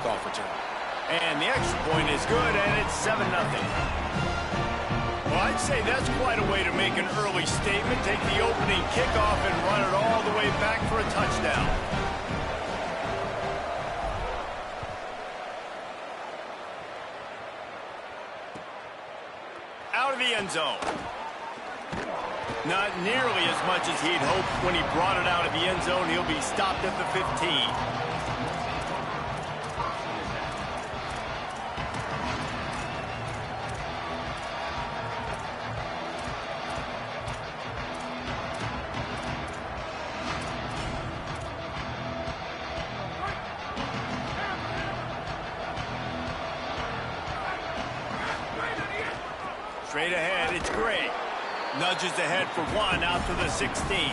kickoff return. And the extra point is good, and it's 7-0. Well, I'd say that's quite a way to make an early statement. Take the opening kickoff and run it all the way back for a touchdown. Out of the end zone. Not nearly as much as he'd hoped when he brought it out of the end zone. He'll be stopped at the 15. Straight ahead, it's Gray. Nudges ahead for one out to the 16.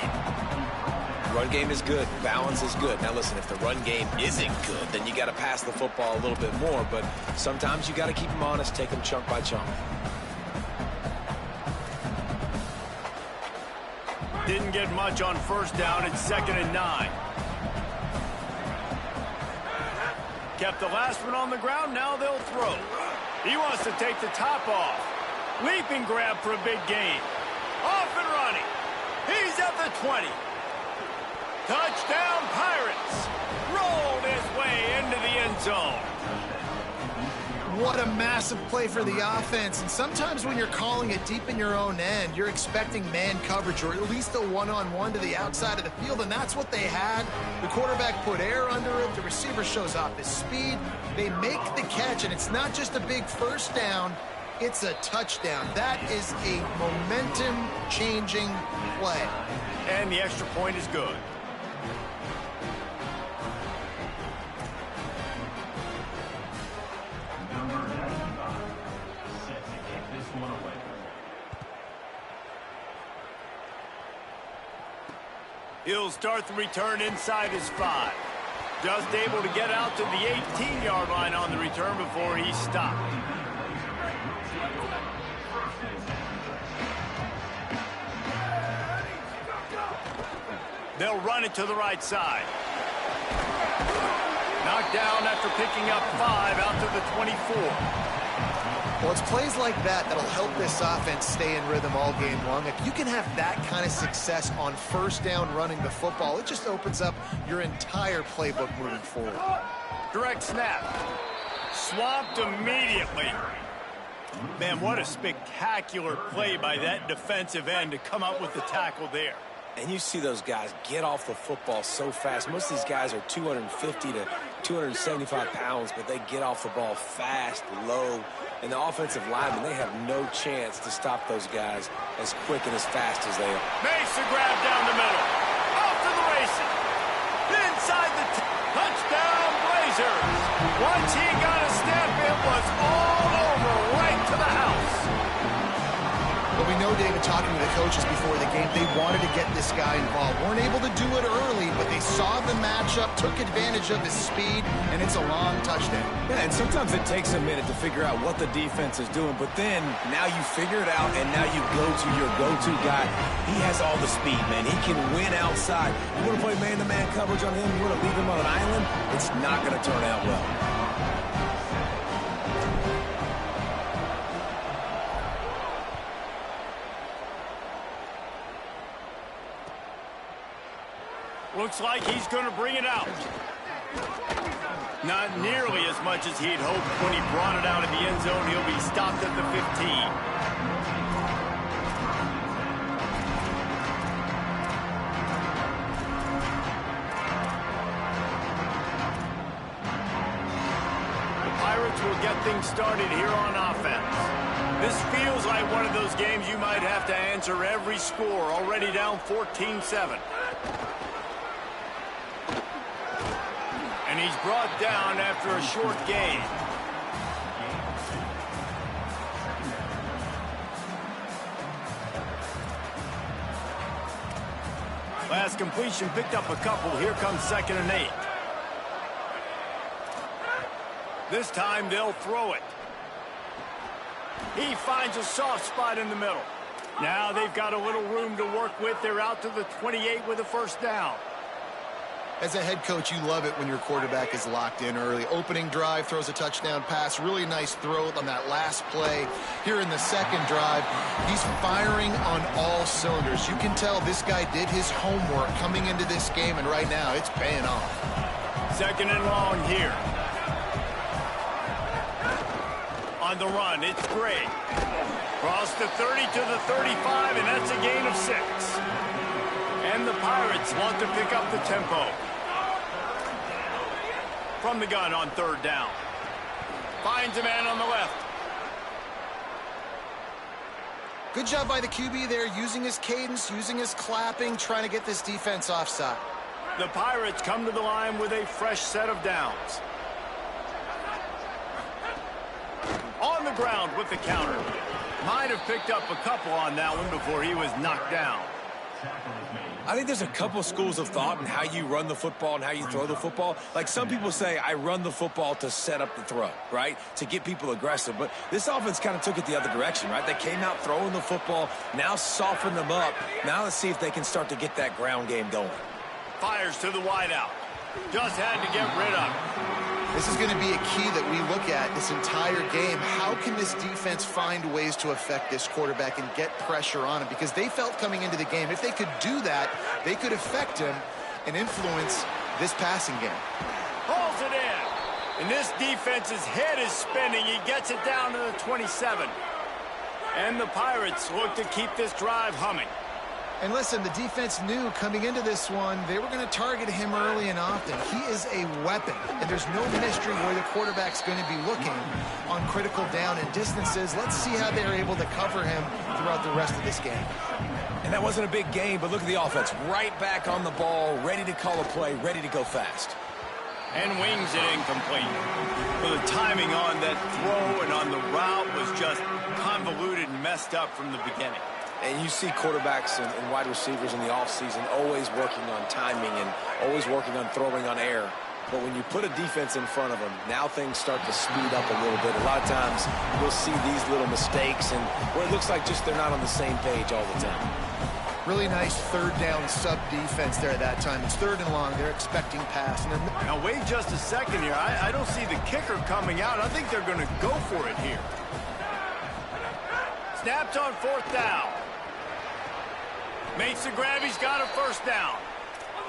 Run game is good. Balance is good. Now listen, if the run game isn't good, then you got to pass the football a little bit more. But sometimes you got to keep them honest, take them chunk by chunk. Didn't get much on first down. It's 2nd and 9. Kept the last one on the ground. Now they'll throw. He wants to take the top off. Leaping grab for a big gain. Off and running. He's at the 20. Touchdown, Pirates. Rolled his way into the end zone. What a massive play for the offense. And sometimes when you're calling it deep in your own end, you're expecting man coverage or at least a one-on-one to the outside of the field, and that's what they had. The quarterback put air under it. The receiver shows off his speed. They make the catch, and it's not just a big first down. It's a touchdown. That is a momentum-changing play. And the extra point is good. He'll start the return inside his 5. Just able to get out to the 18-yard line on the return before he's stopped. They'll run it to the right side. Knocked down after picking up 5 out to the 24. Well, it's plays like that that'll help this offense stay in rhythm all game long. If you can have that kind of success on first down running the football, it just opens up your entire playbook moving forward. Direct snap. Swamped immediately. Man, what a spectacular play by that defensive end to come up with the tackle there. And you see those guys get off the football so fast. Most of these guys are 250 to 275 pounds, but they get off the ball fast, low. And the offensive linemen, they have no chance to stop those guys as quick and as fast as they are. Makes the grab down the middle. Off to the races. Inside the touchdown Blazers. Once he got a step, it was all over right to the house. But we know, David, talking to the coaches before the game, they wanted to get this guy involved. Weren't able to do it early, but they saw the matchup, took advantage of his speed, and it's a long touchdown. Yeah, and sometimes it takes a minute to figure out what the defense is doing, but then now you figure it out, and now you go to your go-to guy. He has all the speed, man. He can win outside. You want to play man-to-man coverage on him, you want to leave him on an island, it's not going to turn out well. Looks like he's going to bring it out. Not nearly as much as he'd hoped when he brought it out of the end zone. He'll be stopped at the 15. The Pirates will get things started here on offense. This feels like one of those games you might have to answer every score. Already down 14-7. And he's brought down after a short gain. Last completion picked up a couple. Here comes 2nd and 8. This time they'll throw it. He finds a soft spot in the middle. Now they've got a little room to work with. They're out to the 28 with a first down. As a head coach, you love it when your quarterback is locked in early. Opening drive, throws a touchdown pass. Really nice throw on that last play. Here in the second drive, he's firing on all cylinders. You can tell this guy did his homework coming into this game, and right now it's paying off. Second and long here. On the run, it's Gray. Cross the 30 to the 35, and that's a gain of 6. And the Pirates want to pick up the tempo. From the gun on third down. Finds a man on the left. Good job by the QB there, using his cadence, using his clapping, trying to get this defense offside. The Pirates come to the line with a fresh set of downs. On the ground with the counter. Might have picked up a couple on that one before he was knocked down. I think there's a couple schools of thought in how you run the football and how you throw the football. Like some people say, I run the football to set up the throw, right? To get people aggressive. But this offense kind of took it the other direction, right? They came out throwing the football, now soften them up. Now let's see if they can start to get that ground game going. Fires to the wideout. Just had to get rid of it. This is going to be a key that we look at this entire game. How can this defense find ways to affect this quarterback and get pressure on him? Because they felt coming into the game, if they could do that, they could affect him and influence this passing game. Pulls it in. And this defense's head is spinning. He gets it down to the 27. And the Pirates look to keep this drive humming. And listen, the defense knew coming into this one, they were going to target him early and often. He is a weapon, and there's no mystery where the quarterback's going to be looking on critical down and distances. Let's see how they're able to cover him throughout the rest of this game. And that wasn't a big game, but look at the offense. Right back on the ball, ready to call a play, ready to go fast. And wings it incomplete. Well, the timing on that throw and on the route was just convoluted and messed up from the beginning. And you see quarterbacks and wide receivers in the offseason always working on timing and always working on throwing on air. But when you put a defense in front of them, now things start to speed up a little bit. A lot of times you'll see these little mistakes and where it looks like just they're not on the same page all the time. Really nice third down sub defense there at that time. It's third and long. They're expecting pass. And now wait just a second here. I don't see the kicker coming out. I think they're going to go for it here. Snapped on fourth down. Makes the grab. He's got a first down.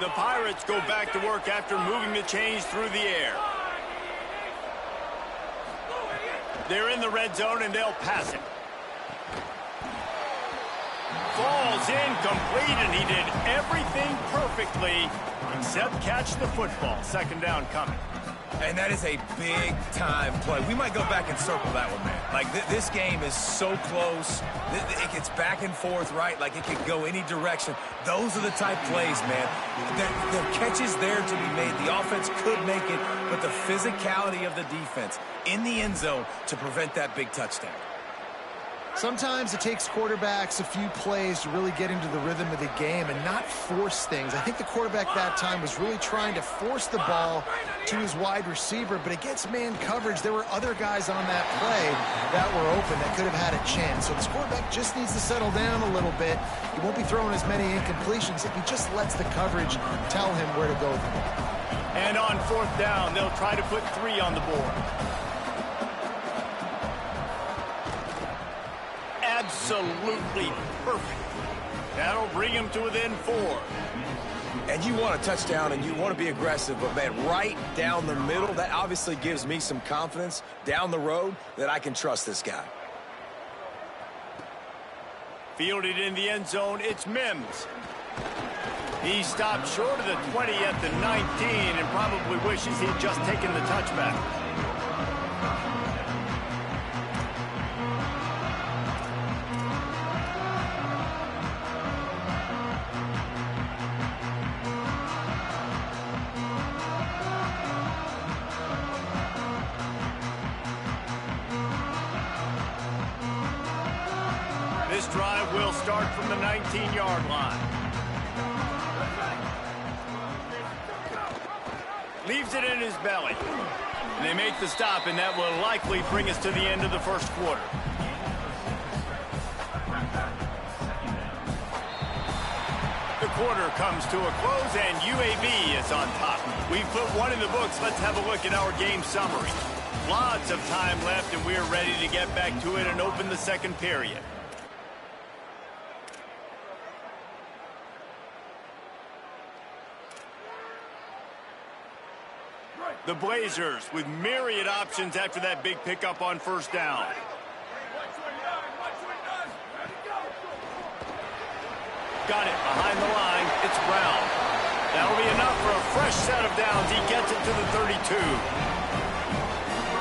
The Pirates go back to work after moving the chains through the air. They're in the red zone and they'll pass it. Falls incomplete, and he did everything perfectly except catch the football. Second down coming. And that is a big-time play. We might go back and circle that one, man. Like, this game is so close. It gets back and forth, right? Like, it could go any direction. Those are the type plays, man. The catch is there to be made. The offense could make it, but the physicality of the defense in the end zone to prevent that big touchdown. sometimes it takes quarterbacks a few plays to really get into the rhythm of the game and not force things. I think the quarterback that time was really trying to force the ball to his wide receiver, but against man coverage, there were other guys on that play that were open that could have had a chance. So this quarterback just needs to settle down a little bit. He won't be throwing as many incompletions if he just lets the coverage tell him where to go with the ball. And on fourth down, they'll try to put 3 on the board. Absolutely perfect. That'll bring him to within 4. And you want a touchdown and you want to be aggressive, but man, right down the middle, that obviously gives me some confidence down the road that I can trust this guy. Fielded in the end zone, it's Mims. He stopped short of the 20 at the 19 and probably wishes he'd just taken the touchback. This drive will start from the 19-yard line. Leaves it in his belly. And they make the stop, and that will likely bring us to the end of the first quarter. The quarter comes to a close, and UAB is on top. We've put one in the books. Let's have a look at our game summary. Lots of time left, and we're ready to get back to it and open the second period. The Blazers with myriad options after that big pickup on first down. Got it behind the line. It's Brown. That'll be enough for a fresh set of downs. He gets it to the 32.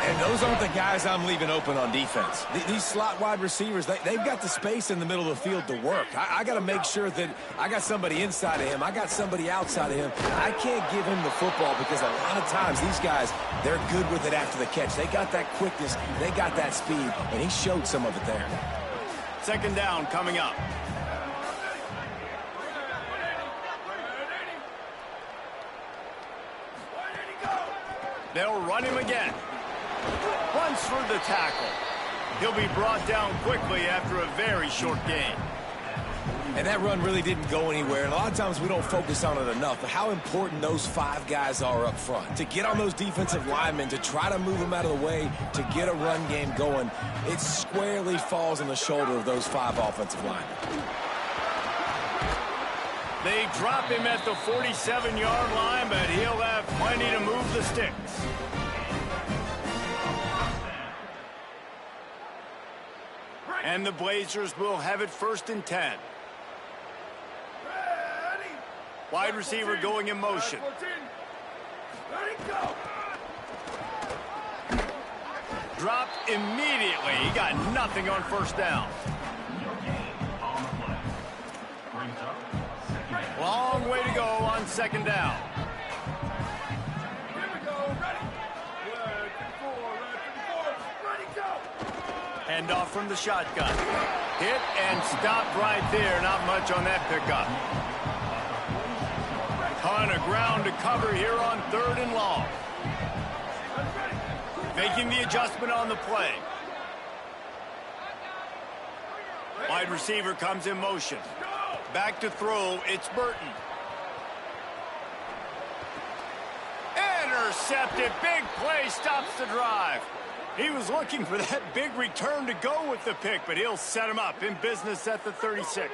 And those aren't the guys I'm leaving open on defense. These slot wide receivers, they've got the space in the middle of the field to work. I got to make sure that I got somebody inside of him. I got somebody outside of him. I can't give him the football because a lot of times these guys, they're good with it after the catch. They got that quickness. They got that speed, and he showed some of it there. Second down coming up. They'll run him again. Runs through the tackle. He'll be brought down quickly after a very short gain. And that run really didn't go anywhere. And a lot of times we don't focus on it enough. But how important those 5 guys are up front. To get on those defensive linemen, to try to move them out of the way, to get a run game going, it squarely falls on the shoulder of those 5 offensive linemen. They drop him at the 47-yard line, but he'll have plenty to move the sticks. And the Blazers will have it 1st and 10. Wide receiver going in motion. Dropped immediately. He got nothing on first down. Long way to go on second down. Hand off from the shotgun. Hit and stopped right there. Not much on that pickup. Ton of ground to cover here on 3rd and long. Making the adjustment on the play. Wide receiver comes in motion. Back to throw, it's Burton. Intercepted, big play, stops the drive. He was looking for that big return to go with the pick, but he'll set him up in business at the 36.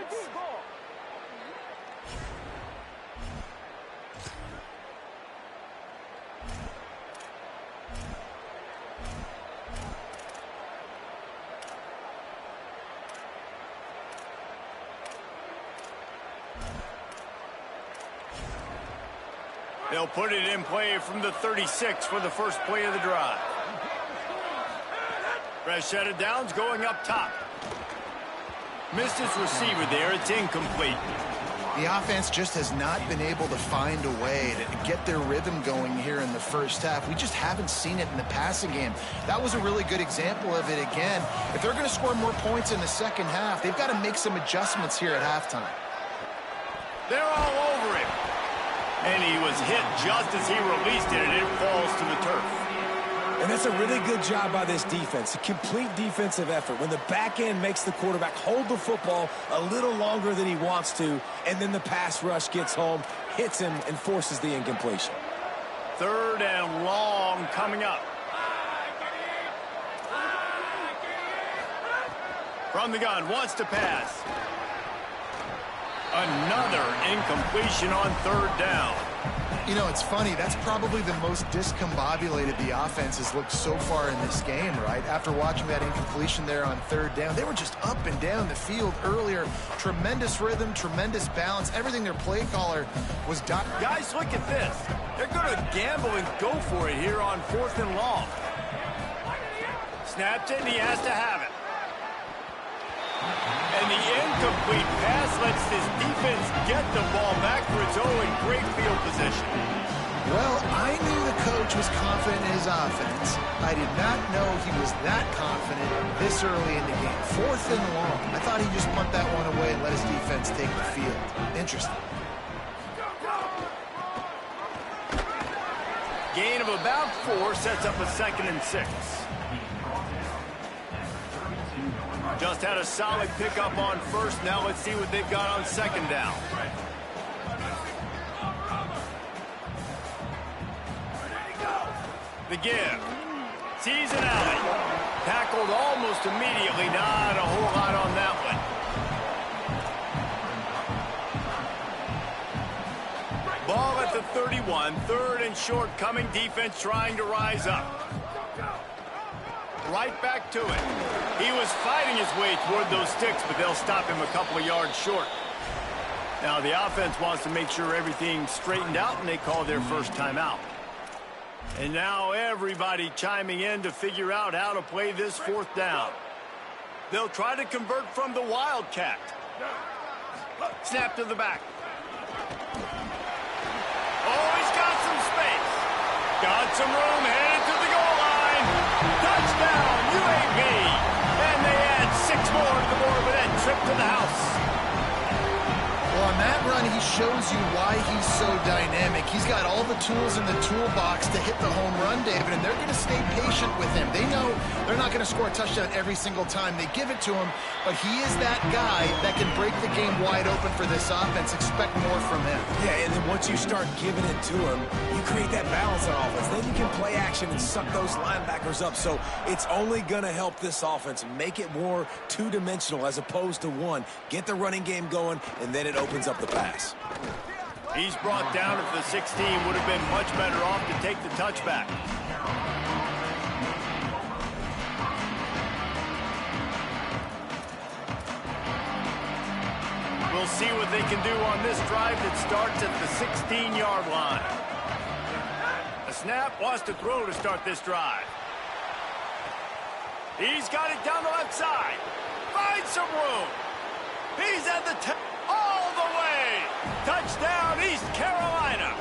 They'll put it in play from the 36 for the first play of the drive. Fresh set of downs going up top. Missed his receiver there. It's incomplete. The offense just has not been able to find a way to get their rhythm going here in the first half. We just haven't seen it in the passing game. That was a really good example of it again. If they're going to score more points in the second half, they've got to make some adjustments here at halftime. They're all over him. And he was hit just as he released it, and it falls to the turf. And that's a really good job by this defense. A complete defensive effort. When the back end makes the quarterback hold the football a little longer than he wants to, and then the pass rush gets home, hits him, and forces the incompletion. 3rd and long coming up. From the gun, wants to pass. Another incompletion on 3rd down. You know, it's funny. That's probably the most discombobulated the offense has looked so far in this game, right? After watching that incompletion there on 3rd down, they were just up and down the field earlier. Tremendous rhythm, tremendous balance. Everything their play caller was done. Guys, look at this. They're going to gamble and go for it here on 4th and long. Snapped it, and he has to have it. And the incomplete pass lets this defense get the ball back for its own in great field position. Well, I knew the coach was confident in his offense. I did not know he was that confident this early in the game. 4th and long. I thought he'd just punt that one away and let his defense take the field. Interesting. Gain of about 4 sets up a 2nd and 6. Just had a solid pickup on 1st. Now let's see what they've got on 2nd down. The give. Sees an alley. Tackled almost immediately. Not a whole lot on that one. Ball at the 31. 3rd and short coming. Defense trying to rise up. Right back to it. He was fighting his way toward those sticks, but they'll stop him a couple of yards short. Now the offense wants to make sure everything's straightened out, and they call their first timeout. And now everybody chiming in to figure out how to play this 4th down. They'll try to convert from the Wildcat. Snap to the back. Oh, he's got some space. Got some room, headed to the goal line. Touchdown, UAB. And they add 6 more to the board with that trip to the house. Well, on that run, he shows you why he's so dynamic. He's got all the tools in the toolbox to hit the home run, David, and they're going to stay patient with him. They know they're not going to score a touchdown every single time they give it to him, but he is that guy that can break the game wide open for this offense. Expect more from him. Yeah, and then once you start giving it to him, you create that balance on offense. Then you can play action and suck those linebackers up. So it's only going to help this offense make it more two-dimensional as opposed to one. Get the running game going, and then it opens up the pass. He's brought down at the 16. Would have been much better off to take the touchback. We'll see what they can do on this drive that starts at the 16-yard line. A snap, wants to throw to start this drive. He's got it down the left side. Finds some room. He's at the all the way. Touchdown, East Carolina.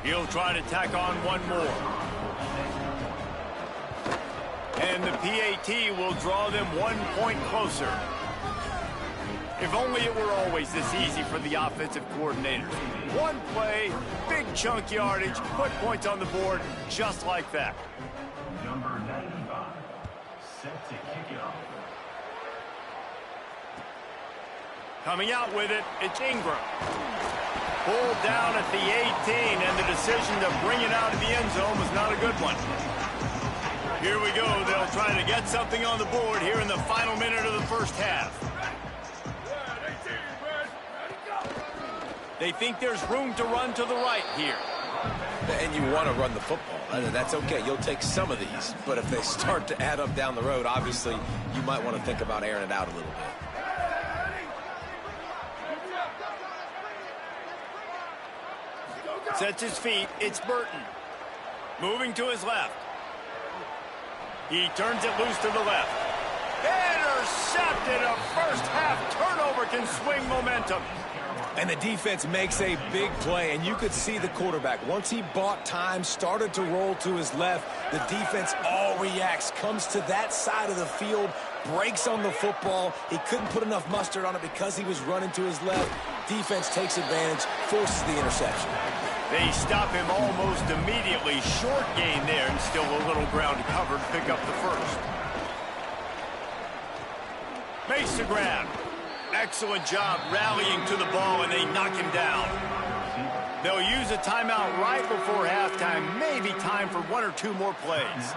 He'll try to tack on one more. And the PAT will draw them 1 point closer. If only it were always this easy for the offensive coordinators. One play, big chunk yardage, put points on the board just like that. Number 95, set to kick it off. Coming out with it, it's Ingram. Pulled down at the 18, and the decision to bring it out of the end zone was not a good one. Here we go. They'll try to get something on the board here in the final minute of the first half. They think there's room to run to the right here. And you want to run the football. That's okay. You'll take some of these. But if they start to add up down the road, obviously, you might want to think about airing it out a little bit. Sets his feet. It's Burton. Moving to his left. He turns it loose to the left. Intercepted. A first-half turnover can swing momentum. And the defense makes a big play, and you could see the quarterback. Once he bought time, started to roll to his left, the defense all reacts, comes to that side of the field, breaks on the football. He couldn't put enough mustard on it because he was running to his left. Defense takes advantage, forces the interception. They stop him almost immediately. Short gain there, and still a little ground covered. Pick up the first. Makes the grab. Excellent job rallying to the ball, and they knock him down. They'll use a timeout right before halftime. Maybe time for 1 or 2 more plays.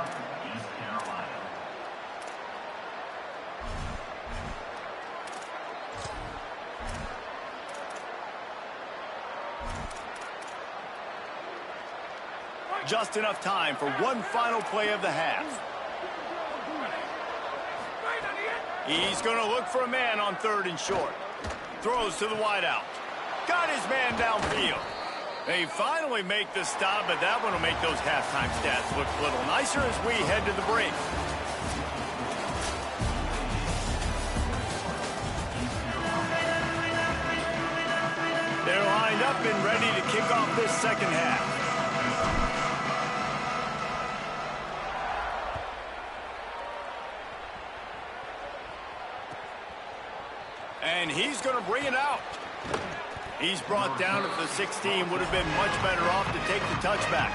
Just enough time for one final play of the half. He's going to look for a man on 3rd and short. Throws to the wideout. Got his man downfield. They finally make the stop, but that one will make those halftime stats look a little nicer as we head to the break. They're lined up and ready to kick off this second half. And he's going to bring it out. He's brought down at the 16. Would have been much better off to take the touchback.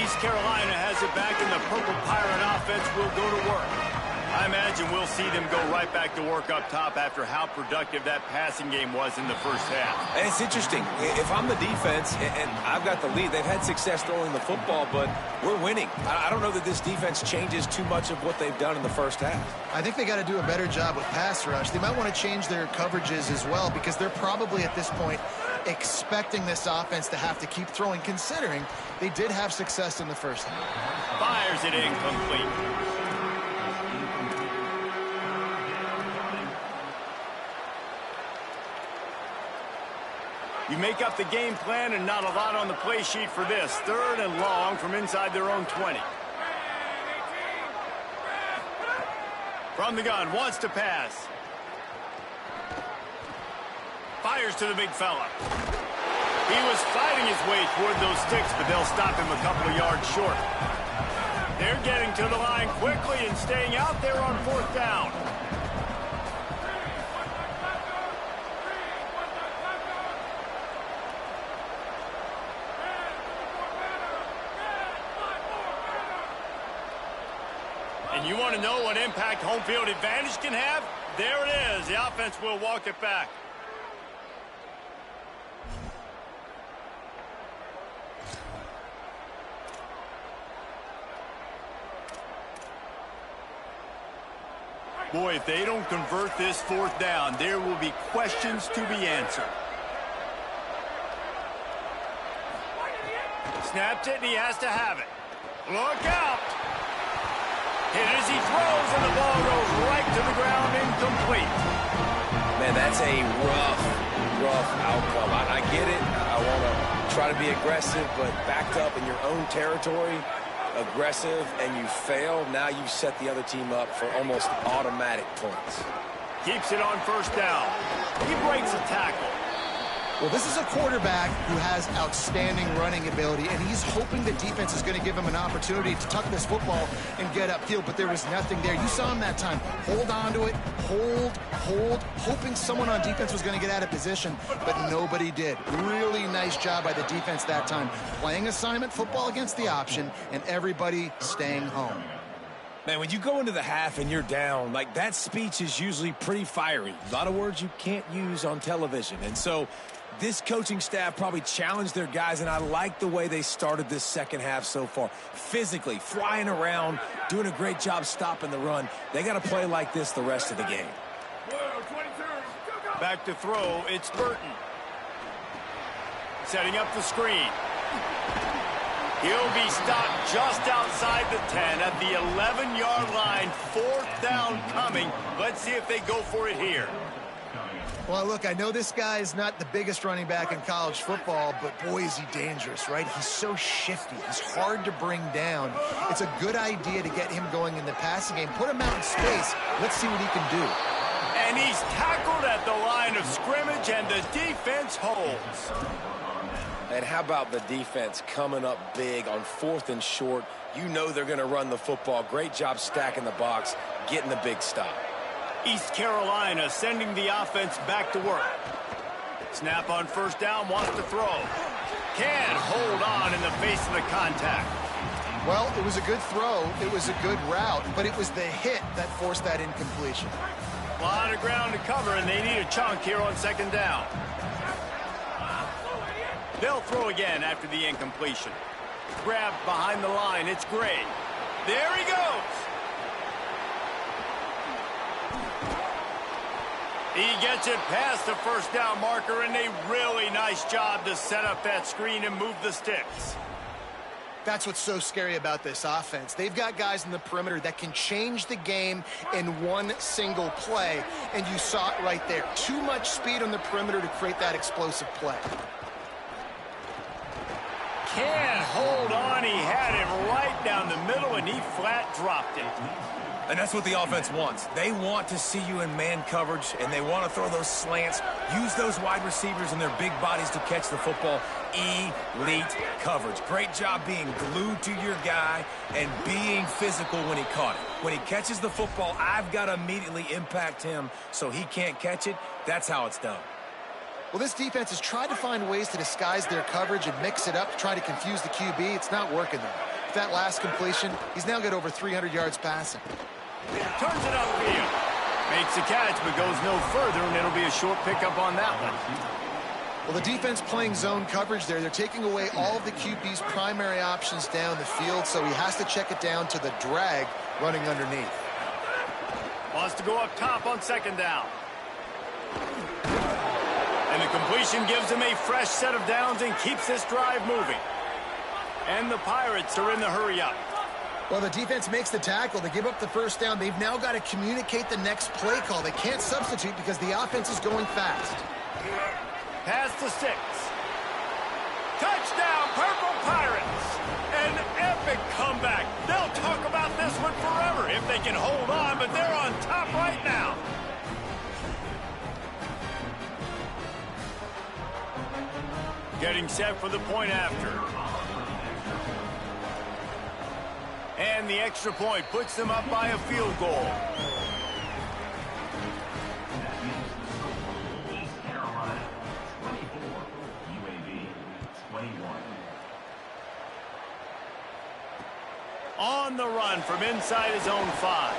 East Carolina has it back, and the Purple Pirate offense will go to work. I imagine we'll see them go right back to work up top after how productive that passing game was in the first half. And it's interesting. If I'm the defense and I've got the lead, they've had success throwing the football, but we're winning. I don't know that this defense changes too much of what they've done in the first half. I think they got to do a better job with pass rush. They might want to change their coverages as well, because they're probably at this point expecting this offense to have to keep throwing, considering they did have success in the first half. Fires it incomplete. You make up the game plan, and not a lot on the play sheet for this. 3rd and long from inside their own 20. From the gun, wants to pass. Fires to the big fella. He was fighting his way toward those sticks, but they'll stop him a couple of yards short. They're getting to the line quickly and staying out there on 4th down. And you want to know what impact home field advantage can have? There it is. The offense will walk it back. Boy, if they don't convert this 4th down, there will be questions to be answered. Snapped it, and he has to have it. Look out! Hit as he throws, and the ball goes right to the ground, incomplete. Man, that's a rough outcome. I get it. I want to try to be aggressive, but backed up in your own territory, aggressive, and you fail, now you set the other team up for almost automatic points. Keeps it on 1st down. He breaks a tackle. Well, this is a quarterback who has outstanding running ability, and he's hoping the defense is going to give him an opportunity to tuck this football and get upfield, but there was nothing there. You saw him that time. Hold on to it, hold, hoping someone on defense was going to get out of position, but nobody did. Really nice job by the defense that time. Playing assignment football against the option, and everybody staying home. Man, when you go into the half and you're down, like, that speech is usually pretty fiery. A lot of words you can't use on television. And so this coaching staff probably challenged their guys, and I like the way they started this second half so far. Physically, flying around, doing a great job stopping the run. They got to play like this the rest of the game. Back to throw, it's Burton. Setting up the screen. He'll be stopped just outside the 10 at the 11-yard line. 4th down coming. Let's see if they go for it here. Well, look, I know this guy is not the biggest running back in college football, but boy, is he dangerous, right? He's so shifty. He's hard to bring down. It's a good idea to get him going in the passing game. Put him out in space. Let's see what he can do. And he's tackled at the line of scrimmage, and the defense holds. And how about the defense coming up big on 4th and short? You know they're going to run the football. Great job stacking the box, getting the big stop. East Carolina sending the offense back to work. Snap on 1st down, wants to throw. Can't hold on in the face of the contact. Well, it was a good throw. It was a good route, but it was the hit that forced that incompletion. A lot of ground to cover, and they need a chunk here on 2nd down. They'll throw again after the incompletion. Grabbed behind the line, it's Gray. There he goes. He gets it past the 1st down marker, and a really nice job to set up that screen and move the sticks. That's what's so scary about this offense. They've got guys in the perimeter that can change the game in one single play, and you saw it right there. Too much speed on the perimeter to create that explosive play. Can't hold on. He had it right down the middle, and he flat dropped it. And that's what the offense wants. They want to see you in man coverage, and they want to throw those slants, use those wide receivers and their big bodies to catch the football. Elite coverage. Great job being glued to your guy and being physical when he caught it. When he catches the football, I've got to immediately impact him so he can't catch it. That's how it's done. Well, this defense has tried to find ways to disguise their coverage and mix it up to try to confuse the QB. It's not working, though. With that last completion, he's now got over 300 yards passing. Turns it upfield. Makes the catch, but goes no further, and it'll be a short pickup on that one. Well, the defense playing zone coverage there. They're taking away all of the QB's primary options down the field, so he has to check it down to the drag running underneath. Wants to go up top on second down. And the completion gives him a fresh set of downs and keeps this drive moving. And the Pirates are in the hurry up. Well, the defense makes the tackle. They give up the first down. They've now got to communicate the next play call. They can't substitute because the offense is going fast. Pass to 6. Touchdown, Purple Pirates! An epic comeback. They'll talk about this one forever if they can hold on, but they're on top right now. Getting set for the point after. And the extra point puts them up by a field goal. East Carolina 24, UAB 21. On the run from inside his own 5.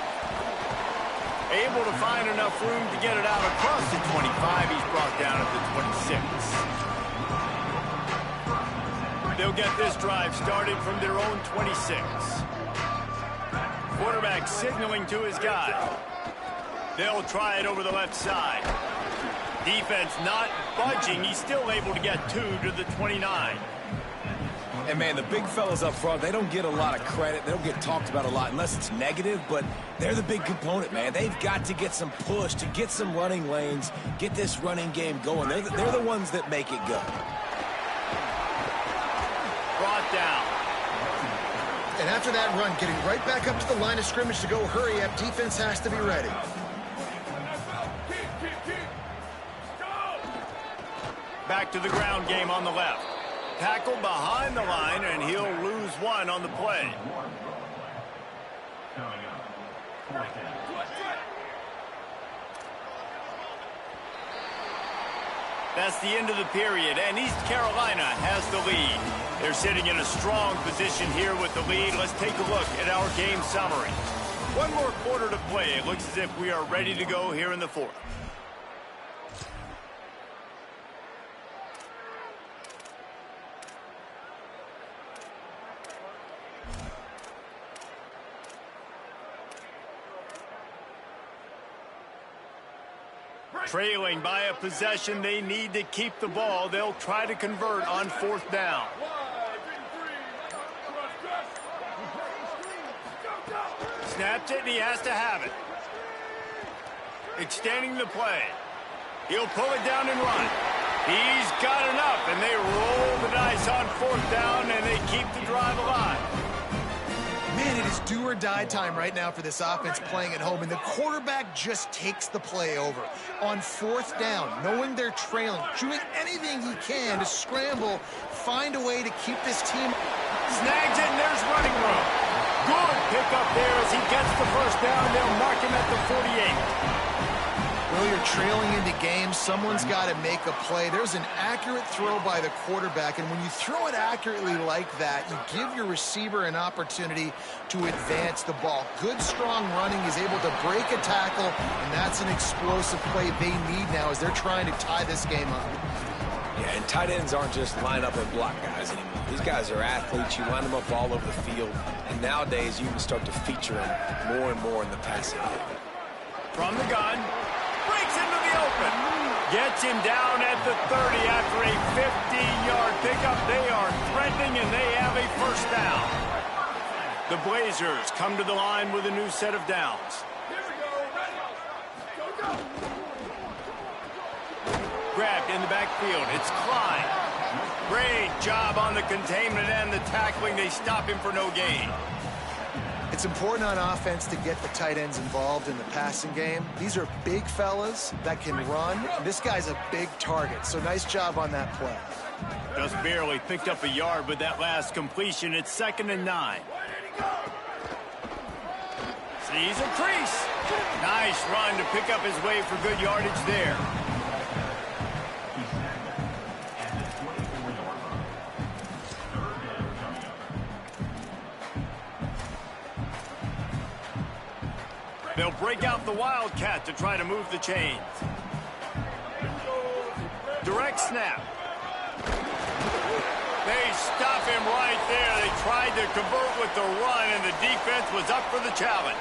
Able to find enough room to get it out across the 25. He's brought down at the 26. They'll get this drive started from their own 26. Quarterback signaling to his guy. They'll try it over the left side. Defense not budging. He's still able to get 2 to the 29. And, man, the big fellas up front, they don't get a lot of credit. They don't get talked about a lot unless it's negative, but they're the big component, man. They've got to get some push, to get some running lanes, get this running game going. They're the ones that make it go. Brought down. And after that run, getting right back up to the line of scrimmage to go hurry up, defense has to be ready. Back to the ground game on the left. Tackle behind the line, and he'll lose 1 on the play. Coming up, 4th down. That's the end of the period, and East Carolina has the lead. They're sitting in a strong position here with the lead. Let's take a look at our game summary. 1 more quarter to play. It looks as if we are ready to go here in the 4th. Trailing by a possession, they need to keep the ball. They'll try to convert on 4th down. Snapped it, and he has to have it. Extending the play. He'll pull it down and run. He's got enough, and they roll the dice on 4th down, and they keep the drive alive. Man, it is do or die time right now for this offense playing at home, and the quarterback just takes the play over. On 4th down, knowing they're trailing, doing anything he can to scramble, find a way to keep this team. Snags it, and there's running room. Good pickup there as he gets the first down. They'll mark him at the 48. Well, you're trailing into games. Someone's got to make a play. There's an accurate throw by the quarterback, and when you throw it accurately like that, you give your receiver an opportunity to advance the ball. Good, strong running is able to break a tackle, and that's an explosive play they need now as they're trying to tie this game up. Yeah, and tight ends aren't just line up and block guys anymore. These guys are athletes. You line them up all over the field, and nowadays you can start to feature them more and more in the passing game. From the gun. Breaks into the open. Gets him down at the 30 after a 50-yard pickup. They are threatening, and they have a first down. The Blazers come to the line with a new set of downs. Grabbed in the backfield. It's Klein. Great job on the containment and the tackling. They stop him for no gain. It's important on offense to get the tight ends involved in the passing game. These are big fellas that can run. This guy's a big target, so nice job on that play. Just barely picked up a yard with that last completion. It's 2nd and 9. Sees a crease. Nice run to pick up his way for good yardage there. They'll break out the Wildcat to try to move the chains. Direct snap. They stop him right there. They tried to convert with the run, and the defense was up for the challenge.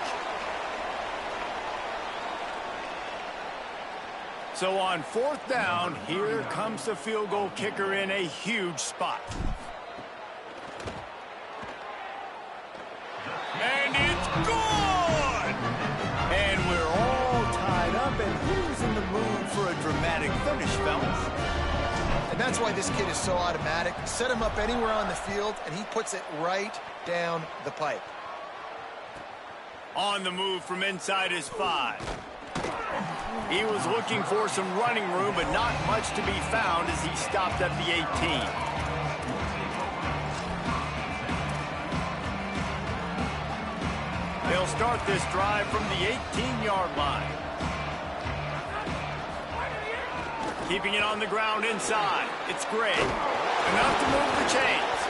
So on 4th down, here comes the field goal kicker in a huge spot. And it's good! And we're all tied up, and who's in the mood for a dramatic finish, fellas? And that's why this kid is so automatic. Set him up anywhere on the field, and he puts it right down the pipe. On the move from inside his 5. He was looking for some running room, but not much to be found as he stopped at the 18. They'll start this drive from the 18-yard line. Keeping it on the ground inside. It's Gray. Enough to move the chains.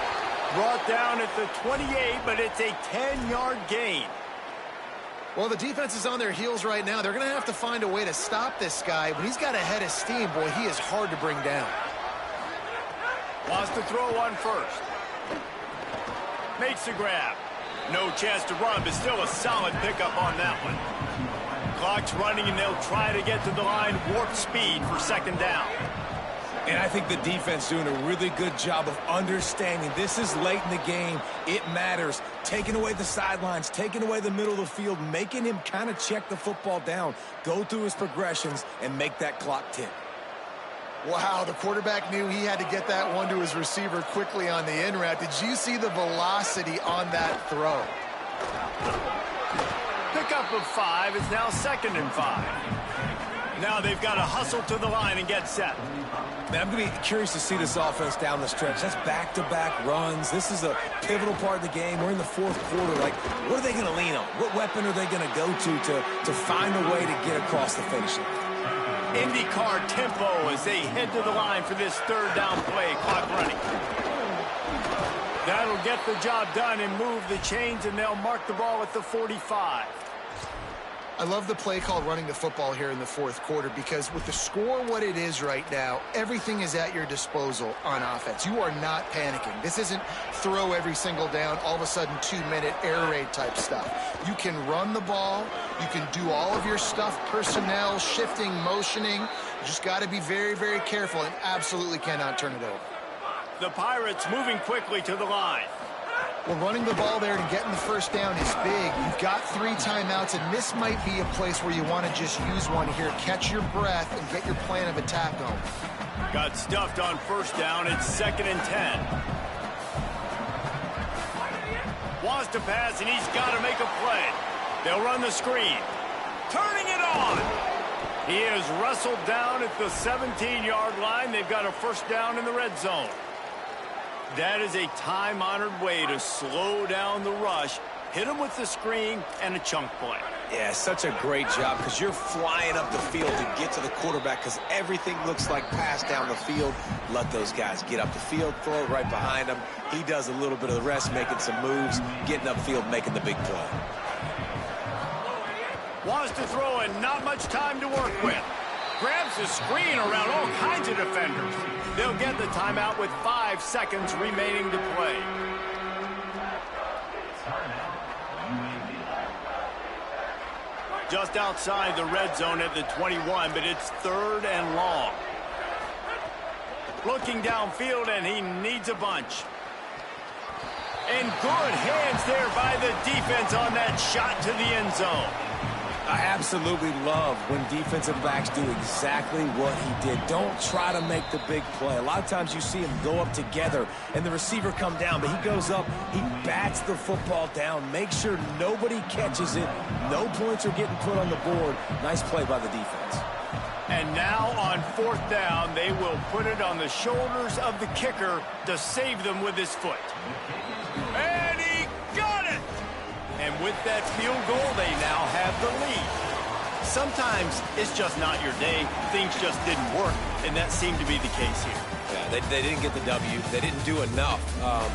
Brought down at the 28, but it's a 10-yard gain. Well, the defense is on their heels right now. They're going to have to find a way to stop this guy. When he's got a head of steam, boy, he is hard to bring down. Wants to throw one first. Makes the grab. No chance to run, but still a solid pickup on that one. Clock's running, and they'll try to get to the line warp speed for 2nd down. And I think the defense doing a really good job of understanding this is late in the game. It matters. Taking away the sidelines, taking away the middle of the field, making him kind of check the football down, go through his progressions, and make that clock tick. Wow, the quarterback knew he had to get that one to his receiver quickly on the in route. Did you see the velocity on that throw? Pickup of 5 is now 2nd and 5. Now they've got to hustle to the line and get set. Man, I'm going to be curious to see this offense down the stretch. That's back-to-back runs. This is a pivotal part of the game. We're in the 4th quarter. Like, what are they going to lean on? What weapon are they going to go to find a way to get across the finish line? IndyCar tempo as they head to the line for this 3rd down play. Clock running. That'll get the job done and move the chains, and they'll mark the ball at the 45. I love the play call running the football here in the 4th quarter because with the score what it is right now, everything is at your disposal on offense. You are not panicking. This isn't throw every single down, all of a sudden 2-minute air raid type stuff. You can run the ball. You can do all of your stuff, personnel, shifting, motioning. You just got to be very, very careful and absolutely cannot turn it over. The Pirates moving quickly to the line. Well, running the ball there and getting the 1st down is big. You've got 3 timeouts, and this might be a place where you want to just use one here. Catch your breath and get your plan of attack going. Got stuffed on 1st down. It's 2nd and 10. Wants to pass, and he's got to make a play. They'll run the screen. Turning it on. He is wrestled down at the 17-yard line. They've got a 1st down in the red zone. That is a time-honored way to slow down the rush, hit him with the screen, and a chunk play. Yeah, such a great job because you're flying up the field to get to the quarterback because everything looks like pass down the field. Let those guys get up the field, throw it right behind him. He does a little bit of the rest, making some moves, getting upfield, making the big play. Wants to throw and not much time to work with. Grabs the screen around all kinds of defenders. They'll get the timeout with 5 seconds remaining to play. Just outside the red zone at the 21, but it's 3rd and long. Looking downfield, and he needs a bunch. And good hands there by the defense on that shot to the end zone. I absolutely love when defensive backs do exactly what he did. Don't try to make the big play. A lot of times you see him go up together and the receiver come down, but he goes up, he bats the football down, makes sure nobody catches it, no points are getting put on the board. Nice play by the defense. And now on 4th down, they will put it on the shoulders of the kicker to save them with his foot. And he got it! And with that field goal, they now have the lead. Sometimes it's just not your day. Things just didn't work. and that seemed to be the case here. Yeah, they didn't get the W. They didn't do enough.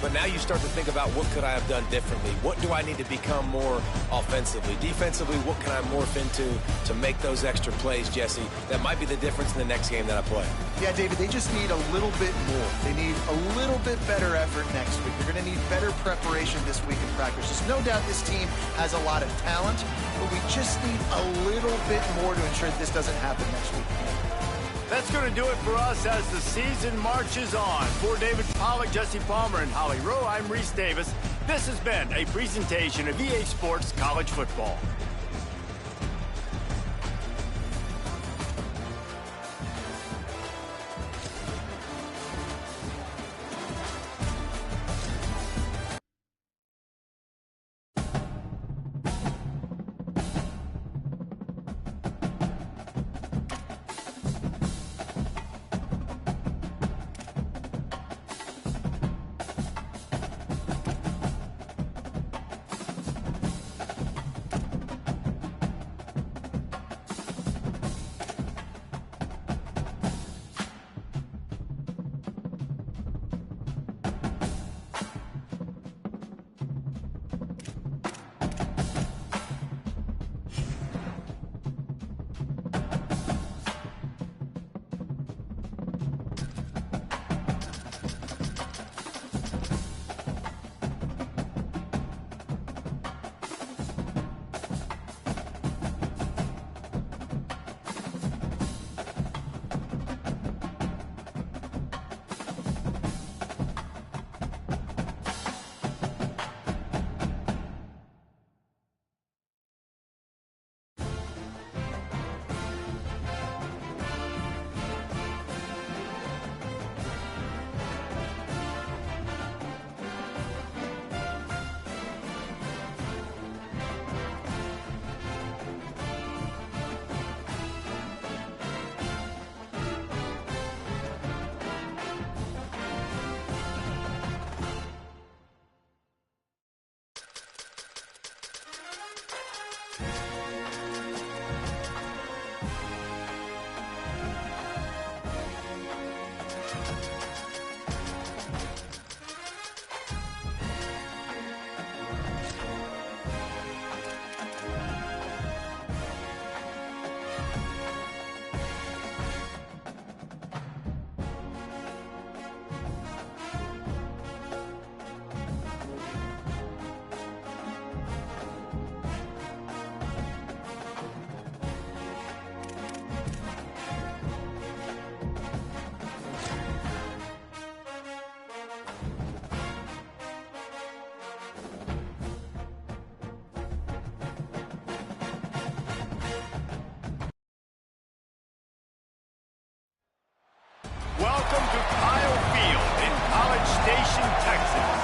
But now you start to think about what could I have done differently? What do I need to become more offensively? Defensively, what can I morph into to make those extra plays, Jesse? That might be the difference in the next game that I play. Yeah, David, they just need a little bit more. They need a little bit better effort next week. They're going to need better preparation this week in practice. There's no doubt this team has a lot of talent, but we just need a little bit more to ensure that this doesn't happen next week. That's going to do it for us as the season marches on. For David Pollack, Jesse Palmer, and Holly Rowe, I'm Reese Davis. This has been a presentation of EA Sports College Football. Welcome to Kyle Field in College Station, Texas.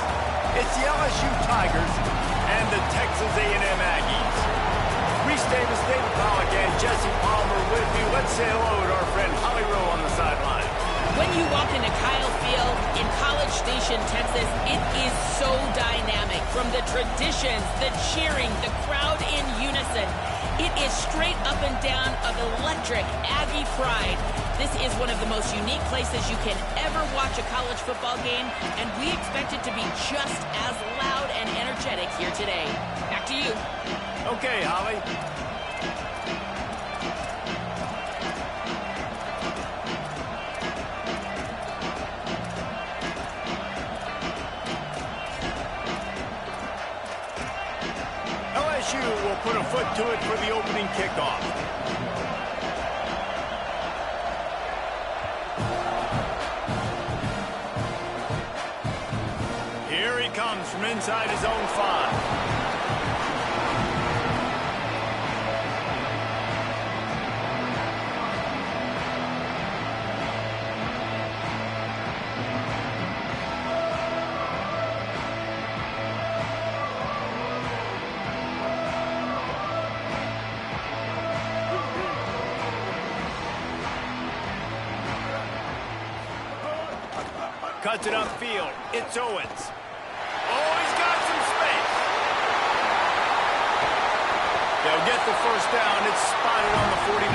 It's the LSU Tigers and the Texas A&M Aggies. Reese Davis, David Pollack, and Jesse Palmer with you. Let's say hello to our friend Holly Rowe on the sideline. When you walk into Kyle Field in College Station, Texas, it is so dynamic. From the traditions, the cheering, the crowd in unison. It is straight up and down of electric Aggie pride. This is one of the most unique places you can ever watch a college football game, and we expect it to be just as loud and energetic here today. Back to you. Okay, Holly. LSU will put a foot to it for the opening kickoff. Here he comes from inside his own 5. Cuts it upfield. It's Owens. Oh, he's got some space. They'll get the first down. It's spotted on the 49.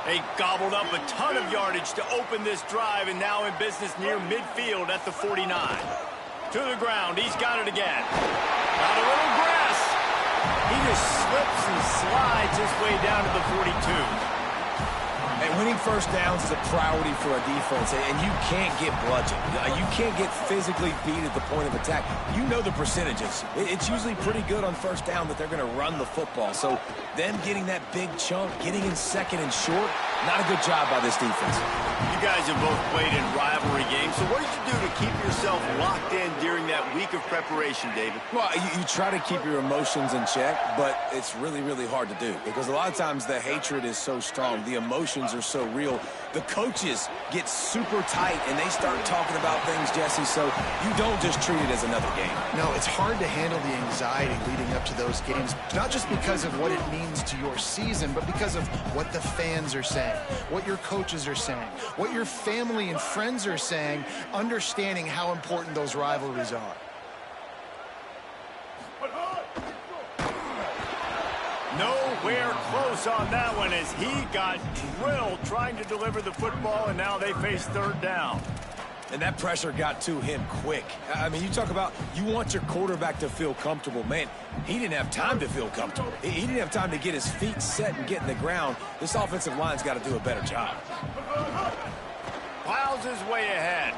They gobbled up a ton of yardage to open this drive, and now in business near midfield at the 49. To the ground, he's got it again. Got a little grass. He just slips and slides his way down to the 42. And winning first downs is a priority for a defense, and you can't get bludgeoned. You can't get physically beat at the point of attack. You know the percentages. It's usually pretty good on first down that they're going to run the football. So them getting that big chunk, getting in second and short, not a good job by this defense. You guys have both played in rivalry games, so what did you do to keep yourself locked in during that week of preparation, David? Well, you try to keep your emotions in check, but it's really, really hard to do because a lot of times the hatred is so strong. The emotions are so real. The coaches get super tight, and they start talking about things, Jesse, so you don't just treat it as another game. No, it's hard to handle the anxiety leading up to those games, not just because of what it means to your season, but because of what the fans are saying, what your coaches are saying, what your family and friends are saying, understanding how important those rivalries are. Nowhere close on that one as he got drilled trying to deliver the football, and now they face third down. And that pressure got to him quick. I mean, you talk about you want your quarterback to feel comfortable. Man, he didn't have time to feel comfortable. He didn't have time to get his feet set and get in the ground. This offensive line's got to do a better job. Plows his way ahead.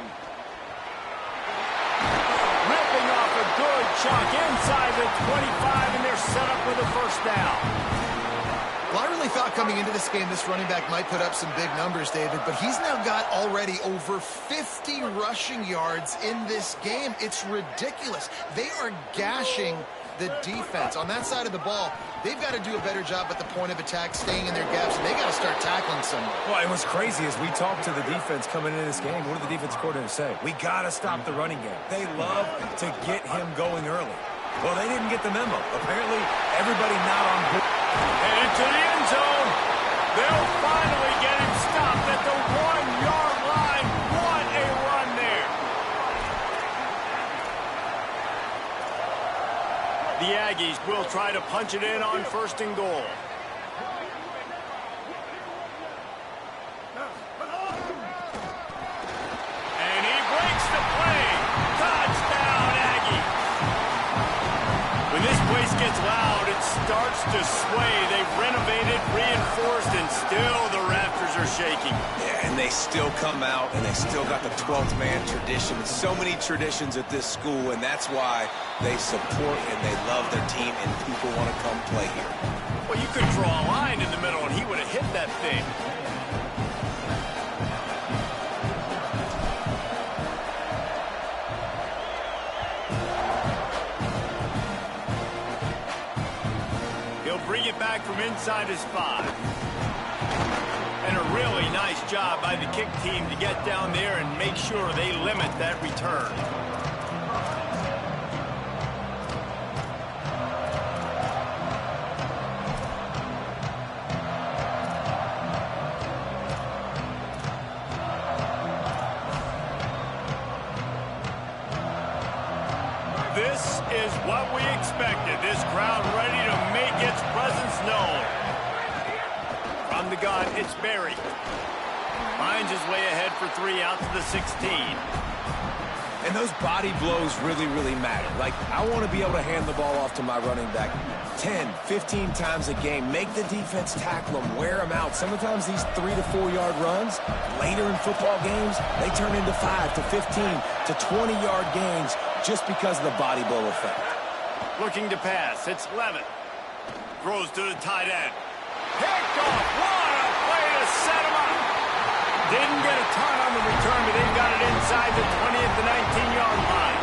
Ripping off a good chunk inside the 25, and they're set up with a first down. Well, I really thought coming into this game, this running back might put up some big numbers, David, but he's now got already over 50 rushing yards in this game. It's ridiculous. They are gashing the defense. On that side of the ball, they've got to do a better job at the point of attack, staying in their gaps, and they got to start tackling someone. Well, and what's crazy is we talked to the defense coming into this game. What did the defense coordinator say? We got to stop the running game. They love to get him going early. Well, they didn't get the memo. Apparently, everybody not on board. And into the end zone. They'll finally get him stopped at the 1-yard line. What a run there. The Aggies will try to punch it in on first and goal. And he breaks the play. Touchdown, Aggie. When this place gets loud, it starts to sway. They've renovated, reinforced, and still the rafters are shaking. Yeah, and they still come out, and they still got the 12th man tradition. So many traditions at this school, and that's why they support and they love their team, and people want to come play here. Well, you could draw a line in the middle, and he would have hit that thing. Bring it back from inside his 5. And a really nice job by the kick team to get down there and make sure they limit that return. This is what we expected. This crowd ready to make its presence known. From the gun, it's Barry. Finds his way ahead for 3 out to the 16. And those body blows really, really matter. Like, I want to be able to hand the ball off to my running back 10, 15 times a game. Make the defense tackle them, wear them out. Sometimes these 3 to 4 yard runs, later in football games, they turn into 5 to 15 to 20 yard gains just because of the body blow effect. Looking to pass, it's Levin. Throws to the tight end. Picked off, what a play to set him up. Didn't get a ton on the return, but they've got it inside the 20 at the 19-yard line.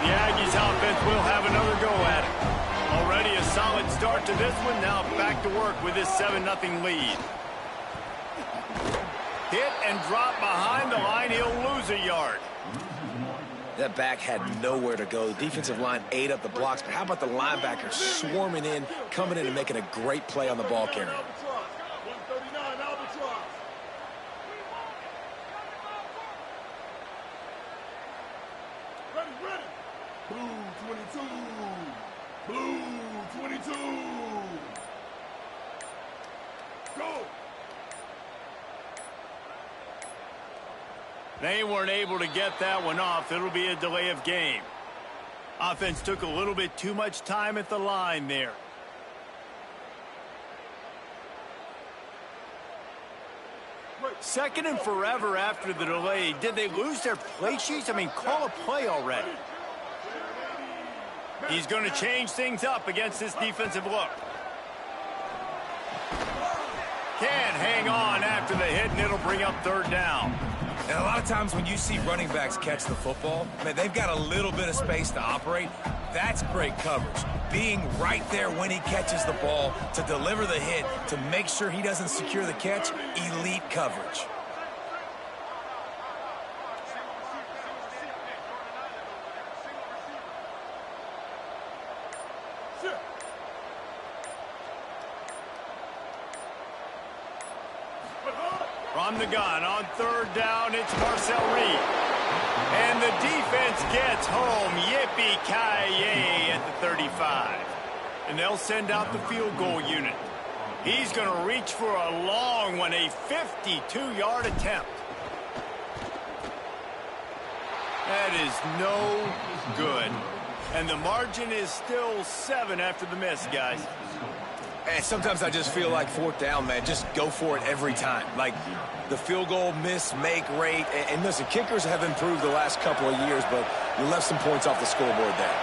The Aggies offense will have another go at it. Already a solid start to this one, now back to work with this 7-0 lead. Hit and drop behind the line, he'll lose a yard. That back had nowhere to go. The defensive line ate up the blocks, but how about the linebacker swarming in, coming in and making a great play on the ball carrier? 139 Albatross. Ready. Blue 22. Blue 22. They weren't able to get that one off. It'll be a delay of game. Offense took a little bit too much time at the line there. Second and forever after the delay. Did they lose their play sheets? I mean, call a play already. He's going to change things up against this defensive look. Can't hang on after the hit, and it'll bring up third down. And a lot of times when you see running backs catch the football, man, they've got a little bit of space to operate. That's great coverage. Being right there when he catches the ball to deliver the hit, to make sure he doesn't secure the catch, elite coverage. From the gun on third down, it's Marcel Reed. And the defense gets home. Yippee-ki-yay at the 35. And they'll send out the field goal unit. He's going to reach for a long one, a 52-yard attempt. That is no good. And the margin is still 7 after the miss, guys. And sometimes I just feel like fourth down, man, just go for it every time. Like the field goal miss, make rate. And listen, kickers have improved the last couple of years, but you left some points off the scoreboard there.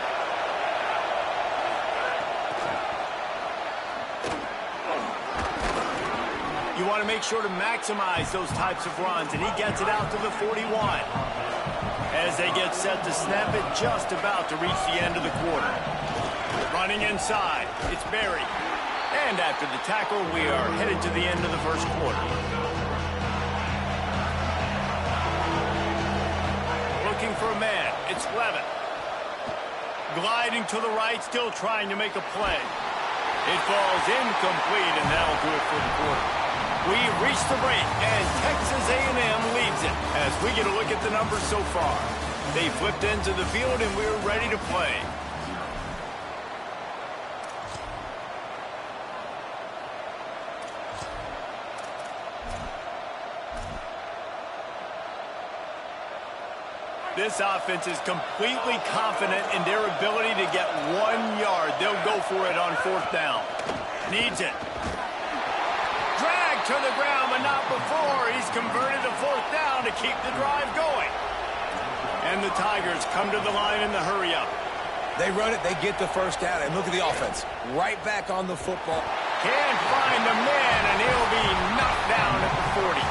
You want to make sure to maximize those types of runs, and he gets it out to the 41. As they get set to snap it, just about to reach the end of the quarter. Running inside, it's Barry. And after the tackle, we are headed to the end of the first quarter. Looking for a man, it's Levin. Gliding to the right, still trying to make a play. It falls incomplete, and that'll do it for the quarter. We've reached the break, and Texas A&M leads it as we get a look at the numbers so far. They flipped into the field, and we're ready to play. This offense is completely confident in their ability to get 1 yard. They'll go for it on fourth down. Needs it. Dragged to the ground, but not before. He's converted to fourth down to keep the drive going. And the Tigers come to the line in the hurry-up. They run it, they get the first down, and look at the offense. Right back on the football. Can't find the man, and he'll be knocked down at the 40.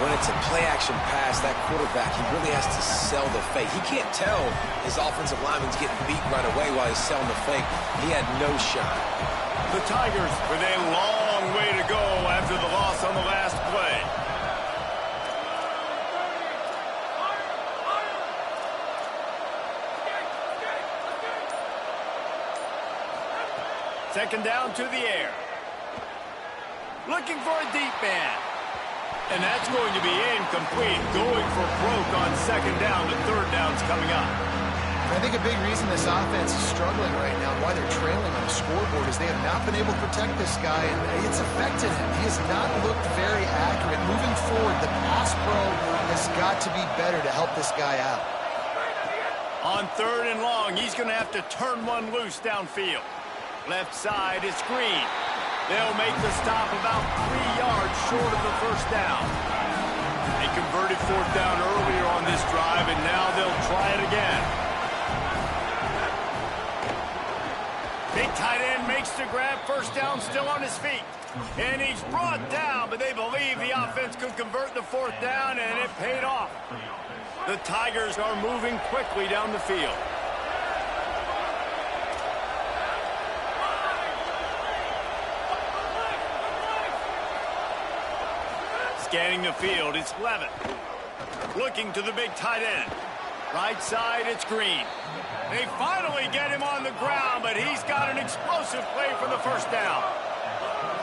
When it's a play-action pass, that quarterback, he really has to sell the fake. He can't tell his offensive lineman's getting beat right away while he's selling the fake. He had no shot. The Tigers with a long way to go after the loss on the last play. Second down to the air. Looking for a deep man. And that's going to be incomplete. Going for broke on second down. The third down's coming up. I think a big reason this offense is struggling right now, why they're trailing on the scoreboard, is they have not been able to protect this guy, and it's affected him. He has not looked very accurate. Moving forward, the pass pro has got to be better to help this guy out. On third and long, he's going to have to turn one loose downfield. Left side, it's Green. They'll make the stop about 3 yards short of the first down. They converted fourth down earlier on this drive, and now they'll try it again. Big tight end makes the grab. First down, still on his feet. And he's brought down, but they believe the offense could convert the fourth down, and it paid off. The Tigers are moving quickly down the field. Scanning the field, it's Levin. Looking to the big tight end. Right side, it's Green. They finally get him on the ground, but he's got an explosive play for the first down.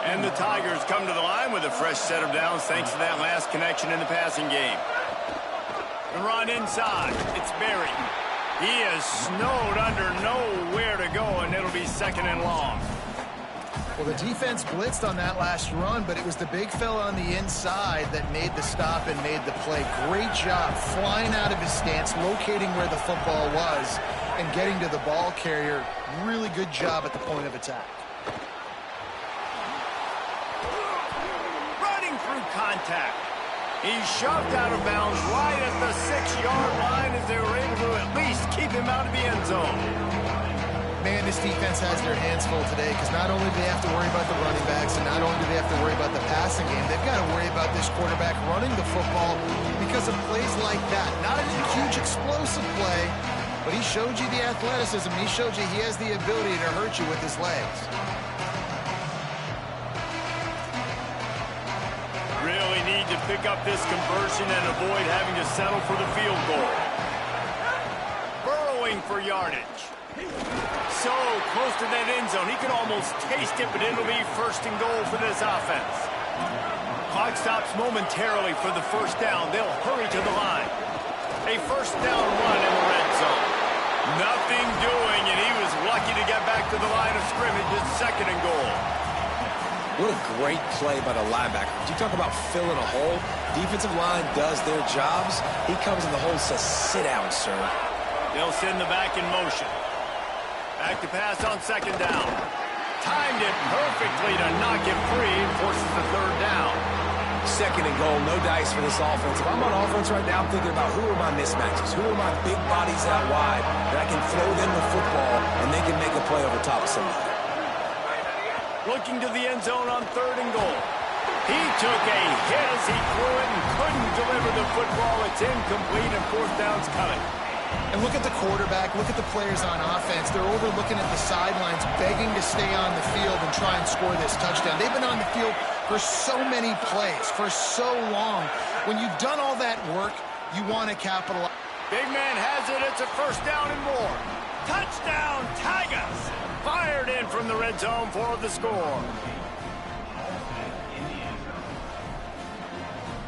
And the Tigers come to the line with a fresh set of downs thanks to that last connection in the passing game. The run inside, it's Barry. He is snowed under, nowhere to go, and it'll be second and long. Well, the defense blitzed on that last run, but it was the big fella on the inside that made the stop and made the play. Great job flying out of his stance, locating where the football was, and getting to the ball carrier. Really good job at the point of attack. Running through contact. He's shoved out of bounds right at the 6-yard line as they were able to at least keep him out of the end zone. Man, this defense has their hands full today because not only do they have to worry about the running backs and not only do they have to worry about the passing game, they've got to worry about this quarterback running the football because of plays like that. Not a huge explosive play, but he showed you the athleticism. He showed you he has the ability to hurt you with his legs. Really need to pick up this conversion and avoid having to settle for the field goal. Burrowing for yardage. So close to that end zone. He could almost taste it, but it'll be first and goal for this offense. Clock stops momentarily for the first down. They'll hurry to the line. A first down run in the red zone. Nothing doing, and he was lucky to get back to the line of scrimmage at second and goal. What a great play by the linebacker. You talk about filling a hole. Defensive line does their jobs. He comes in the hole and says, sit down, sir. They'll send the back in motion. Back to pass on second down. Timed it perfectly to knock him free and forces the third down. Second and goal, no dice for this offense. If I'm on offense right now, I'm thinking about who are my mismatches? Who are my big bodies out wide that I can throw them the football and they can make a play over top of somebody? Looking to the end zone on third and goal. He took a hit as he threw it and couldn't deliver the football. It's incomplete and fourth down's coming. And look at the quarterback, look at the players on offense. They're overlooking at the sidelines, begging to stay on the field and try and score this touchdown. They've been on the field for so many plays, for so long. When you've done all that work, you want to capitalize. Big man has it. It's a first down and more. Touchdown, Tigers! Fired in from the red zone for the score.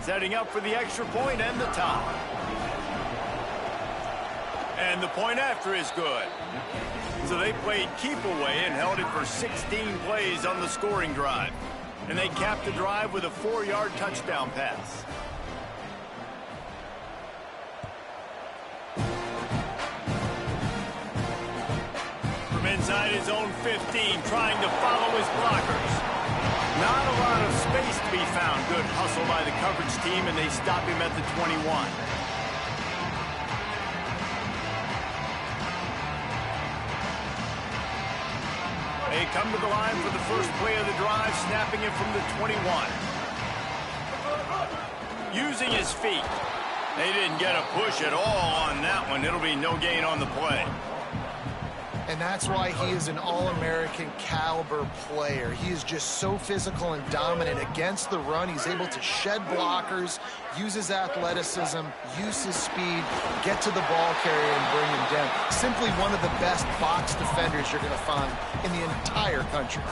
Setting up for the extra point and the tie. And the point after is good. So they played keep away and held it for 16 plays on the scoring drive. And they capped the drive with a 4-yard touchdown pass. From inside his own 15, trying to follow his blockers. Not a lot of space to be found. Good hustle by the coverage team, and they stop him at the 21. They come to the line for the first play of the drive, snapping it from the 21. Using his feet. They didn't get a push at all on that one. It'll be no gain on the play. And that's why he is an all-American caliber player. He is just so physical and dominant against the run. He's able to shed blockers, use his athleticism, use his speed, get to the ball carrier and bring him down. Simply one of the best box defenders you're going to find in the entire country.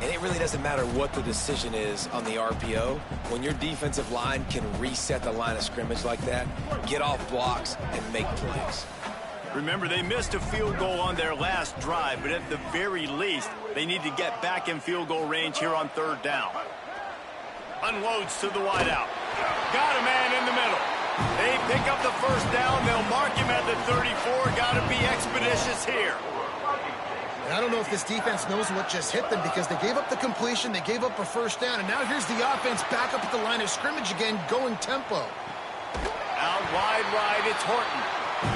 And it really doesn't matter what the decision is on the RPO. When your defensive line can reset the line of scrimmage like that, get off blocks and make plays. Remember, they missed a field goal on their last drive, but at the very least, they need to get back in field goal range here on third down. Unloads to the wideout. Got a man in the middle. They pick up the first down. They'll mark him at the 34. Got to be expeditious here. And I don't know if this defense knows what just hit them because they gave up the completion, they gave up a first down, and now here's the offense back up at the line of scrimmage again, going tempo. Out wide right, it's Horton.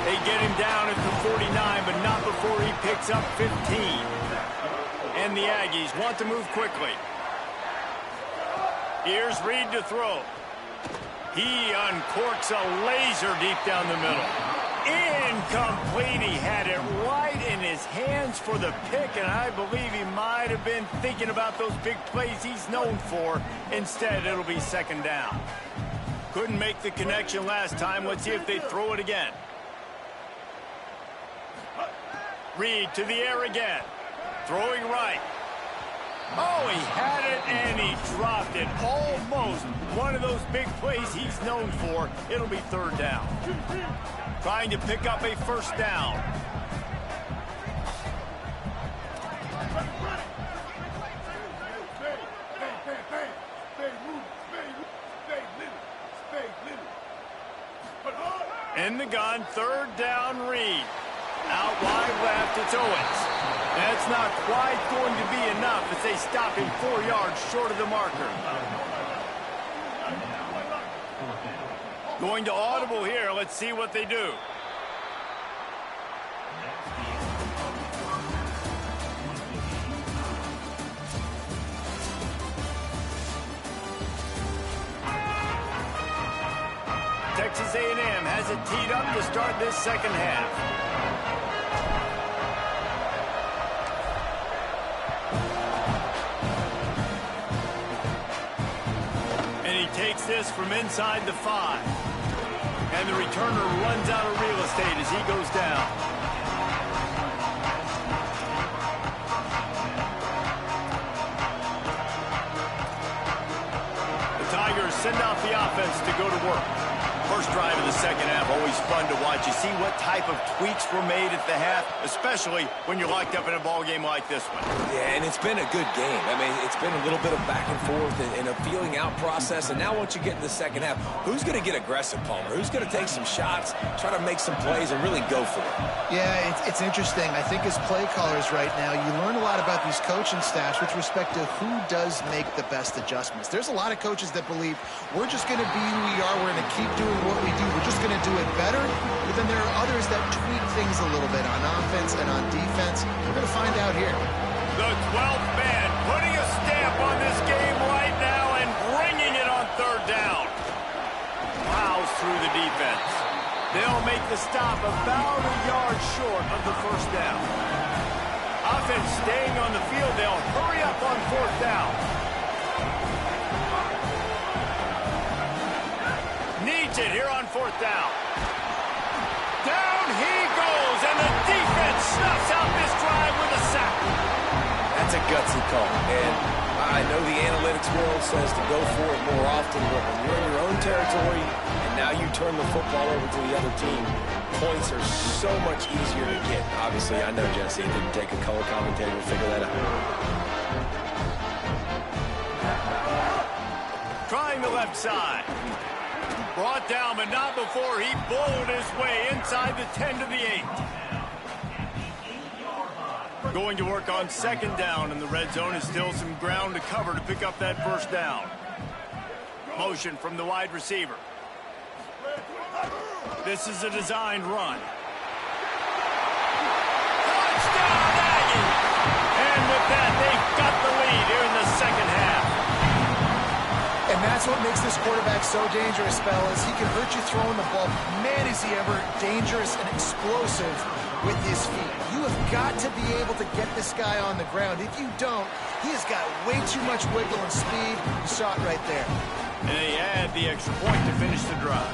They get him down at the 49, but not before he picks up 15. And the Aggies want to move quickly. Here's Reed to throw. He uncorks a laser deep down the middle. Incomplete. He had it right in his hands for the pick, and I believe he might have been thinking about those big plays he's known for. Instead, it'll be second down. Couldn't make the connection last time. Let's see if they throw it again. Reed to the air again. Throwing right. Oh, he had it and he dropped it. Almost one of those big plays he's known for. It'll be third down. Trying to pick up a first down. In the gun, third down, Reed. Out wide left, it's Owens. That's not quite going to be enough as they stop him 4 yards short of the marker. Going to audible here. Let's see what they do. Texas A&M has it teed up to start this second half. And he takes this from inside the 5. And the returner runs out of real estate as he goes down. The Tigers send out the offense to go to work. First drive of the second half, always fun to watch. You see what type of tweaks were made at the half, especially when you're locked up in a ball game like this one. Yeah, and it's been a good game. I mean, it's been a little bit of back and forth and a feeling out process. And now once you get in the second half, who's going to get aggressive, Palmer? Who's going to take some shots, try to make some plays, and really go for it? Yeah, it's interesting. I think as play callers right now, you learn a lot about these coaching staffs with respect to who does make the best adjustments. There's a lot of coaches that believe we're just going to be who we are. We're going to keep doing what we do. We're just going to do it better. But then there are others that tweak things a little bit on offense and on defense. We're going to find out here. The 12th man putting a stamp on this game right now and bringing it on third down. Plows through the defense. They'll make the stop about a yard short of the first down. Offense staying on the field. They'll hurry up on fourth down. Needs it here on fourth down. Down he goes, and the defense snuffs out this drive with a sack. That's a gutsy call. And I know the analytics world says to go for it more often, but when you're in your own territory and now you turn the football over to the other team, points are so much easier to get. Obviously, I know, Jesse, it didn't take a color commentator to figure that out. Trying the left side. Brought down, but not before he bowled his way inside the 10 to the 8. Going to work on second down, and the red zone is still some ground to cover to pick up that first down. Motion from the wide receiver. This is a designed run. Touchdown, Aggie! And with that, they've got the lead here in the second half. And that's what makes this quarterback so dangerous, fellas. He can hurt you throwing the ball. Man, is he ever dangerous and explosive with his feet. You have got to be able to get this guy on the ground. If you don't, he has got way too much wiggle and speed. You saw it right there. And they add the extra point to finish the drive.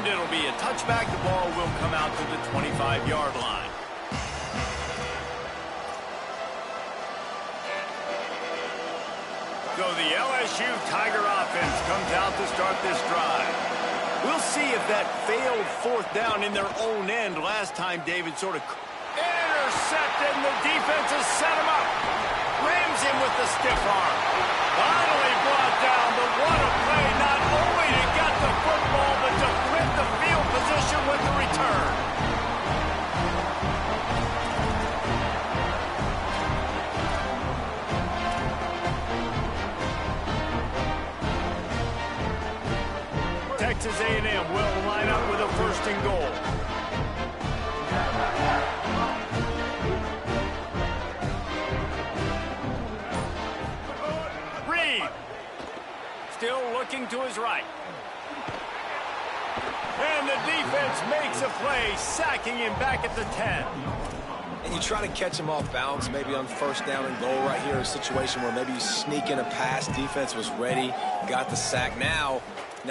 It'll be a touchback. The ball will come out to the 25-yard line. So the LSU Tiger offense comes out to start this drive. We'll see if that failed fourth down in their own end last time, David, sort of intercepted, and the defense has set him up. Rams him with the stiff arm. Finally brought down, but what a play, not only to get the football, but to flip the field position with the return. Texas A&M will line up with a first and goal. Reed still looking to his right. And the defense makes a play, sacking him back at the 10. And you try to catch him off balance, maybe on first down and goal right here, a situation where maybe you sneak in a pass, defense was ready, got the sack. Now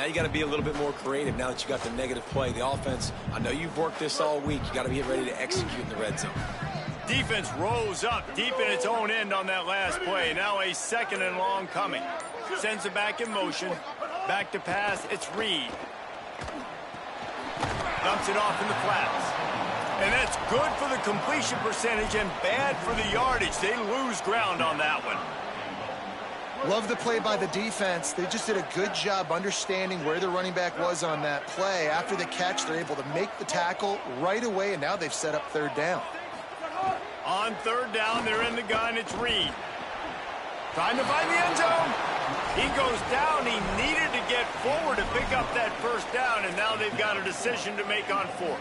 you got to be a little bit more creative now that you got the negative play. The offense, I know you've worked this all week. You got to be ready to execute in the red zone. Defense rose up deep in its own end on that last play. Now a second and long coming. Sends it back in motion. Back to pass. It's Reed. Dumps it off in the flats. And that's good for the completion percentage and bad for the yardage. They lose ground on that one. Love the play by the defense. They just did a good job understanding where the running back was on that play. After the catch, they're able to make the tackle right away, and now they've set up third down. On third down, they're in the gun. It's Reed. Trying to find the end zone. He goes down. He needed to get forward to pick up that first down, and now they've got a decision to make on fourth.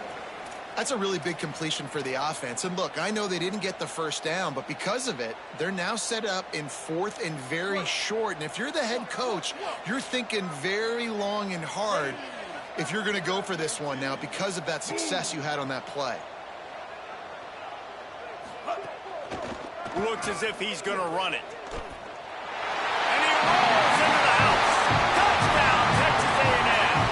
That's a really big completion for the offense. And look, I know they didn't get the first down, but because of it, they're now set up in fourth and very short. And if you're the head coach, you're thinking very long and hard if you're going to go for this one now because of that success you had on that play. Looks as if he's going to run it. And he rolls into the house. Touchdown, Texas A&M.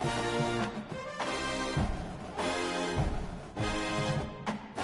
it.